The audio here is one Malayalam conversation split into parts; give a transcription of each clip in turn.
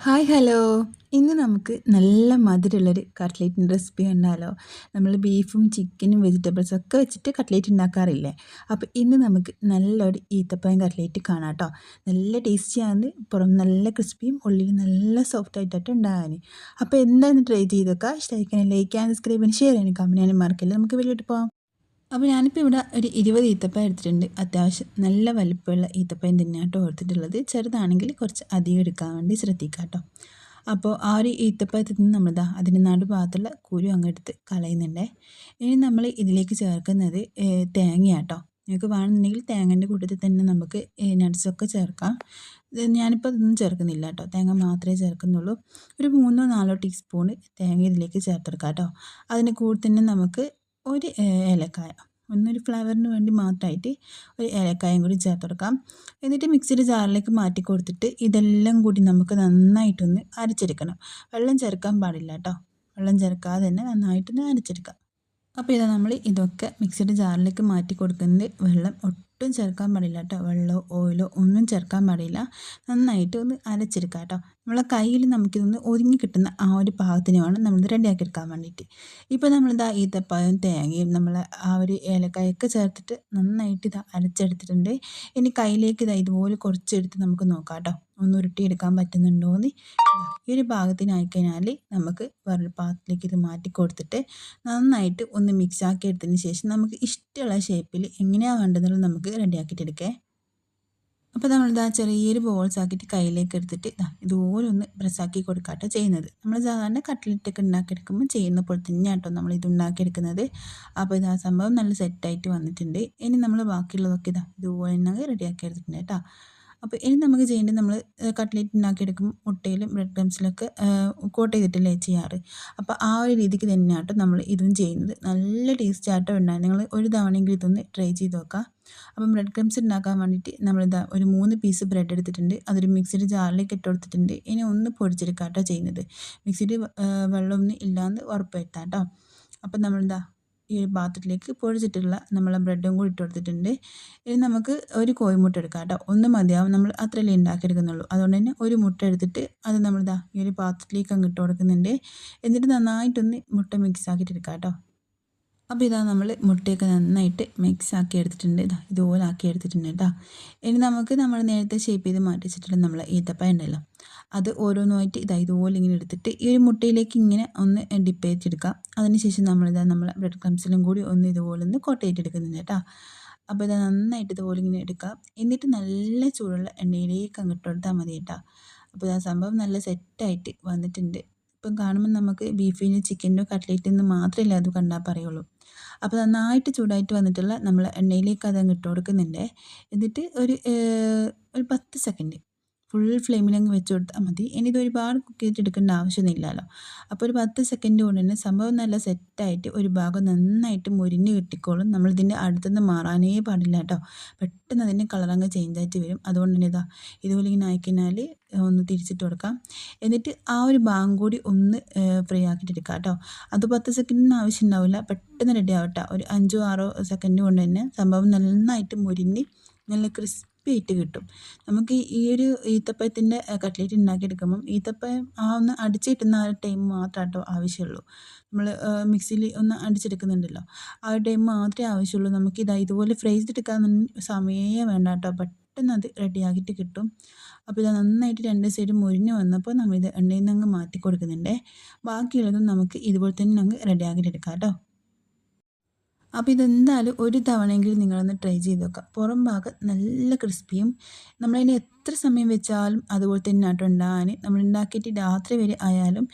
Hi hello. ഇന്ന് നമുക്ക് നല്ല മധുരമുള്ളൊരു കട്ട്ലേറ്റിൻ്റെ റെസിപ്പി കണ്ടാലോ. നമ്മൾ ബീഫും ചിക്കനും വെജിറ്റബിൾസും ഒക്കെ വെച്ചിട്ട് കട്ട്ലേറ്റ് ഉണ്ടാക്കാറില്ലേ. അപ്പോൾ ഇന്ന് നമുക്ക് നല്ലൊരു ഈത്തപ്പഴം കട്ട്ലേറ്റ് കാണാം കേട്ടോ. നല്ല ടേസ്റ്റിയാണ്, പുറം നല്ല ക്രിസ്പിയും ഉള്ളിൽ നല്ല സോഫ്റ്റ് ആയിട്ടിട്ട് ഉണ്ടാകാൻ. അപ്പോൾ എന്തായാലും ട്രൈ ചെയ്തൊക്കെ ഇഷ്ടമായിരിക്കണം. ലൈക്ക് ആൻഡ് സബ്സ്ക്രൈബ് ഷെയർ ചെയ്യാനും കമൻറ്റ് ചെയ്യാനും മറക്കില്ല. നമുക്ക് വീട്ടിലോട്ട് പോകാം. അപ്പോൾ ഞാനിപ്പോൾ ഇവിടെ ഒരു 20 ഈത്തപ്പഴം എടുത്തിട്ടുണ്ട്. അത്യാവശ്യം നല്ല വലിപ്പമുള്ള ഈത്തപ്പഴം തന്നെയാണ് കേട്ടോ എടുത്തിട്ടുള്ളത്. ചെറുതാണെങ്കിൽ കുറച്ച് അധികം എടുക്കാൻ വേണ്ടി ശ്രദ്ധിക്കുക കേട്ടോ. അപ്പോൾ ആ ഒരു ഈത്തപ്പഴത്തിൽ നിന്ന് നമ്മളിതാ അതിൻ്റെ നടുഭാഗത്തുള്ള കുരു അങ്ങെടുത്ത് കളയുന്നുണ്ട്. ഇനി നമ്മൾ ഇതിലേക്ക് ചേർക്കുന്നത് തേങ്ങയാട്ടോ. നിങ്ങൾക്ക് വേണമെന്നുണ്ടെങ്കിൽ തേങ്ങേൻ്റെ കൂട്ടത്തിൽ തന്നെ നമുക്ക് നട്ട്സൊക്കെ ചേർക്കാം. ഞാനിപ്പോൾ അതൊന്നും ചേർക്കുന്നില്ല കേട്ടോ, തേങ്ങ മാത്രമേ ചേർക്കുന്നുള്ളൂ. ഒരു 3-4 ടീസ്പൂണ് തേങ്ങ ഇതിലേക്ക് ചേർത്തെടുക്കാം കേട്ടോ. അതിൻ്റെ കൂടെ തന്നെ നമുക്ക് ഒരു ഏലക്കായ, ഒന്നൊരു ഫ്ലേവറിന് വേണ്ടി മാത്രമായിട്ട് ഒരു ഏലക്കായും കൂടി ചേർത്ത് കൊടുക്കാം. എന്നിട്ട് മിക്സിയുടെ ജാറിലേക്ക് മാറ്റി കൊടുത്തിട്ട് ഇതെല്ലാം കൂടി നമുക്ക് നന്നായിട്ടൊന്ന് അരച്ചെടുക്കണം. വെള്ളം ചേർക്കാൻ പാടില്ല കേട്ടോ. വെള്ളം ചേർക്കാതെ തന്നെ നന്നായിട്ടൊന്ന് അരച്ചെടുക്കാം. അപ്പോൾ ഇതാ നമ്മൾ ഇതൊക്കെ മിക്സിയുടെ ജാറിലേക്ക് മാറ്റി കൊടുക്കുന്നത് വെള്ളം ഒട്ടും ചേർക്കാൻ പാടില്ല കേട്ടോ. വെള്ളമോ ഓയിലോ ഒന്നും ചേർക്കാൻ പാടില്ല. നന്നായിട്ട് ഒന്ന് അരച്ചെടുക്കാം കേട്ടോ. നമ്മളെ കയ്യിൽ നമുക്കിതൊന്ന് ഒതുങ്ങി കിട്ടുന്ന ആ ഒരു പാകത്തിന് വേണം നമ്മളിത് റെഡിയാക്കി എടുക്കാൻ വേണ്ടിയിട്ട്. ഇപ്പോൾ നമ്മളിതാ ഈത്തപ്പഴവും തേങ്ങയും നമ്മൾ ആ ഒരു ഏലക്കായൊക്കെ ചേർത്തിട്ട് നന്നായിട്ട് ഇത് അരച്ചെടുത്തിട്ടുണ്ട്. ഇനി കയ്യിലേക്ക് ഇതാ ഇതുപോലെ കുറച്ചെടുത്ത് നമുക്ക് നോക്കാം കേട്ടോ, ഒന്ന് ഉരുട്ടിയെടുക്കാൻ പറ്റുന്നുണ്ടോ എന്ന്. ഈ ഒരു പാകത്തിനായി കഴിഞ്ഞാൽ നമുക്ക് വേറൊരു പാത്രത്തിലേക്ക് ഇത് മാറ്റി കൊടുത്തിട്ട് നന്നായിട്ട് ഒന്ന് മിക്സ് ആക്കി എടുത്തതിന് ശേഷം നമുക്ക് ഇഷ്ടമുള്ള ഷേപ്പിൽ എങ്ങനെയാണ് വേണ്ടതെന്നുള്ളത് നമുക്ക് റെഡിയാക്കിയിട്ടെടുക്കേ. അപ്പോൾ നമ്മളിതാ ചെറിയൊരു ബോൾസ് ആക്കിയിട്ട് കയ്യിലേക്ക് എടുത്തിട്ട് ഇതുപോലെ ഒന്ന് പ്രസ്സാക്കി കൊടുക്കാട്ടോ ചെയ്യുന്നത്. നമ്മൾ സാധാരണ കട്ട്ലറ്റൊക്കെ ഉണ്ടാക്കിയെടുക്കുമ്പോൾ ചെയ്യുന്ന പോലെ തന്നെയാണ് കേട്ടോ നമ്മൾ ഇത് ഉണ്ടാക്കിയെടുക്കുന്നത്. അപ്പോൾ ഇതാ സംഭവം നല്ല സെറ്റായിട്ട് വന്നിട്ടുണ്ട്. ഇനി നമ്മൾ ബാക്കിയുള്ളതൊക്കെ ഇതുപോലെ തന്നെ റെഡിയാക്കി എടുത്തിട്ടുണ്ട് കേട്ടോ. അപ്പോൾ ഇനി നമുക്ക് ചെയ്യേണ്ടത്, നമ്മൾ കട്ട്ലേറ്റ് ഉണ്ടാക്കിയെടുക്കുമ്പോൾ മുട്ടയിലും ബ്രെഡ് ക്രംസിലൊക്കെ കോട്ട് ചെയ്തിട്ടല്ലേ ചെയ്യാറ്. അപ്പോൾ ആ ഒരു രീതിക്ക് തന്നെയാട്ടോ നമ്മൾ ഇതും ചെയ്യുന്നത്. നല്ല ടേസ്റ്റ് ആട്ടോ ഉണ്ടാകും. നിങ്ങൾ ഒരു തവണയെങ്കിലും ഇതൊന്ന് ട്രൈ ചെയ്ത് നോക്കാം. അപ്പം ബ്രെഡ് ക്രംസ് ഉണ്ടാക്കാൻ വേണ്ടിയിട്ട് നമ്മളിതാ ഒരു 3 പീസ് ബ്രെഡ് എടുത്തിട്ടുണ്ട്. അതൊരു മിക്സിയുടെ ജാറിലേക്ക് ഇട്ട് കൊടുത്തിട്ടുണ്ട്. ഇനി ഒന്ന് പൊടിച്ചെടുക്കാട്ടോ ചെയ്യുന്നത്. മിക്സിയിൽ വെള്ളമൊന്നും ഇല്ലാന്ന് ഉറപ്പുവരുത്താം കേട്ടോ. അപ്പം നമ്മളിതാ ഈ ഒരു പാത്രത്തിലേക്ക് പൊടിച്ചിട്ടുള്ള നമ്മളെ ബ്രെഡും കൂടി ഇട്ട് കൊടുത്തിട്ടുണ്ട്. ഇനി നമുക്ക് ഒരു കോഴിമുട്ട എടുക്കാം കേട്ടോ. ഒന്ന് മതിയാവും, നമ്മൾ അത്രയല്ലേ ഉണ്ടാക്കിയെടുക്കുന്നുള്ളൂ. അതുകൊണ്ട് തന്നെ ഒരു മുട്ട എടുത്തിട്ട് അത് നമ്മളിതാ ഈ ഒരു പാത്രത്തിലേക്ക് അങ്ങ് ഇട്ട് കൊടുക്കുന്നുണ്ട്. എന്നിട്ട് നന്നായിട്ടൊന്ന് മുട്ട മിക്സ് ആക്കിയിട്ട് എടുക്കാം കേട്ടോ. അപ്പോൾ ഇതാ നമ്മൾ മുട്ടയൊക്കെ നന്നായിട്ട് മിക്സ് ആക്കി എടുത്തിട്ടുണ്ട്. ഇതുപോലെ ആക്കി എടുത്തിട്ടുണ്ട് കേട്ടോ. ഇനി നമുക്ക് നമ്മൾ നേരത്തെ ഷേപ്പ് ചെയ്ത് മാറ്റി വെച്ചിട്ടുള്ള നമ്മളെ ഈത്തപ്പഴം ഉണ്ടല്ലോ, അത് ഓരോന്നുമായിട്ട് ഇതുപോലെ ഇങ്ങനെ എടുത്തിട്ട് ഈ ഒരു മുട്ടയിലേക്ക് ഇങ്ങനെ ഒന്ന് ഡിപ്പ് ചെയ്തെടുക്കാം. അതിനുശേഷം നമ്മളെ ബ്രെഡ് ക്രംസിലും കൂടി ഒന്ന് ഇതുപോലെ ഒന്ന് കോട്ട് ചെയ്തെടുക്കുന്നുണ്ട് കേട്ടോ. അപ്പോൾ ഇത് നന്നായിട്ട് ഇതുപോലെ ഇങ്ങനെ എടുക്കാം. എന്നിട്ട് നല്ല ചൂടുള്ള എണ്ണയിലേക്ക് അങ്ങോട്ട് കൊടുത്താൽ മതി കേട്ടോ. അപ്പോൾ ആ സംഭവം നല്ല സെറ്റായിട്ട് വന്നിട്ടുണ്ട്. ഇപ്പം കാണുമ്പോൾ നമുക്ക് ബീഫിൻ്റെ ചിക്കൻ്റെ കട്ട്ലേറ്റിൽ മാത്രമല്ല അത് കണ്ടാൽ പറയുള്ളൂ. അപ്പോൾ നന്നായിട്ട് ചൂടായിട്ട് വന്നിട്ടുള്ള നമ്മൾ എണ്ണയിലേക്ക് അതങ്ങ് ഇട്ട് കൊടുക്കുന്നുണ്ട്. എന്നിട്ട് ഒരു 10 സെക്കൻഡ് ഫുൾ ഫ്ലെയിമിലങ്ങ് വെച്ച് കൊടുത്താൽ മതി. ഇനി ഇത് ഒരുപാട് കുക്ക് ചെയ്തിട്ടെടുക്കേണ്ട ആവശ്യമൊന്നുമില്ലല്ലോ. അപ്പോൾ ഒരു 10 സെക്കൻഡ് കൊണ്ട് തന്നെ സംഭവം നല്ല സെറ്റായിട്ട് ഒരു ഭാഗം നന്നായിട്ട് മുരിഞ്ഞ് കിട്ടിക്കോളും. നമ്മളിതിൻ്റെ അടുത്തുനിന്ന് മാറാനേ പാടില്ല കേട്ടോ. പെട്ടെന്ന് അതിൻ്റെ കളറങ്ങ് ചേഞ്ചായിട്ട് വരും. അതുകൊണ്ട് തന്നെ ഇതുപോലെ ഇങ്ങനെ ആയിക്കഴിഞ്ഞാൽ ഒന്ന് തിരിച്ചിട്ട് കൊടുക്കാം. എന്നിട്ട് ആ ഒരു ഭാഗം കൂടി ഒന്ന് ഫ്രൈ ആക്കിയിട്ടെടുക്കാം കേട്ടോ. അത് 10 സെക്കൻഡിന് ആവശ്യം ഉണ്ടാവില്ല, പെട്ടെന്ന് റെഡി ആവട്ടെ. ഒരു 5-6 സെക്കൻഡ് കൊണ്ട് തന്നെ സംഭവം നന്നായിട്ട് മുരിഞ്ഞ് നല്ല ക്രിസ്പി ആയിട്ട് കിട്ടും. നമുക്ക് ഈ ഒരു ഈത്തപ്പഴത്തിൻ്റെ കട്ട്ലേറ്റ് ഉണ്ടാക്കിയെടുക്കുമ്പം ഈത്തപ്പഴം ആ ഒന്ന് അടിച്ച് കിട്ടുന്ന ആ ഒരു ടൈം മാത്രമേ കേട്ടോ ആവശ്യമുള്ളൂ. നമ്മൾ മിക്സിയിൽ ഒന്ന് അടിച്ചെടുക്കുന്നുണ്ടല്ലോ, ആ ഒരു ടൈം മാത്രമേ ആവശ്യമുള്ളൂ. നമുക്ക് ഇതുപോലെ ഫ്രൈ ചെയ്തെടുക്കാൻ സമയമേ വേണ്ട കേട്ടോ. പെട്ടെന്ന് അത് റെഡിയാക്കിയിട്ട് കിട്ടും. അപ്പോൾ ഇത് നന്നായിട്ട് 2 സൈഡും മുരിഞ്ഞ് വന്നപ്പോൾ നമ്മളിത് എണ്ണയിൽ നിന്ന് അങ്ങ് മാറ്റി കൊടുക്കുന്നുണ്ട്. ബാക്കിയുള്ളതും നമുക്ക് ഇതുപോലെ തന്നെ അങ്ങ് റെഡിയാക്കിയിട്ട് എടുക്കാം കേട്ടോ. അപ്പോൾ ഇതെന്തായാലും ഒരു തവണയെങ്കിലും നിങ്ങളൊന്ന് ട്രൈ ചെയ്ത് നോക്കുക. പുറം ഭാഗം നല്ല ക്രിസ്പിയും, നമ്മളതിന് എത്ര സമയം വെച്ചാലും അതുപോലെ തന്നെ ആട്ടോ ഉണ്ടാകാൻ. നമ്മൾ ഉണ്ടാക്കിയിട്ട് രാത്രി വരെ ആയാലും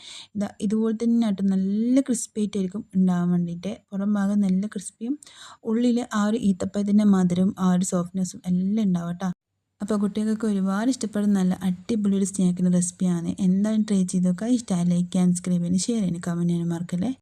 ഇതുപോലെ തന്നെ ആട്ടോ നല്ല ക്രിസ്പി ആയിട്ടായിരിക്കും ഉണ്ടാകാൻ വേണ്ടിയിട്ട്. പുറം ഭാഗം നല്ല ക്രിസ്പിയും ഉള്ളിൽ ആ ഒരു ഈത്തപ്പഴത്തിൻ്റെ മധുരവും ആ ഒരു സോഫ്റ്റ്നെസ്സും എല്ലാം ഉണ്ടാവും കേട്ടോ. അപ്പോൾ കുട്ടികൾക്ക് ഒരുപാട് ഇഷ്ടപ്പെടുന്ന നല്ല അടിപൊളി ഒരു സ്നാക്കിൻ്റെ റെസിപ്പിയാണ്. എന്തായാലും ട്രൈ ചെയ്ത് നോക്കുക. ഇഷ്ടമായി ലൈക്ക് ആൻഡ് സബ്സ്ക്രൈബ് ചെയ്യാനും ഷെയർ ചെയ്യാനും കമൻറ്റ് ചെയ്യാനും മറക്കല്ലേ.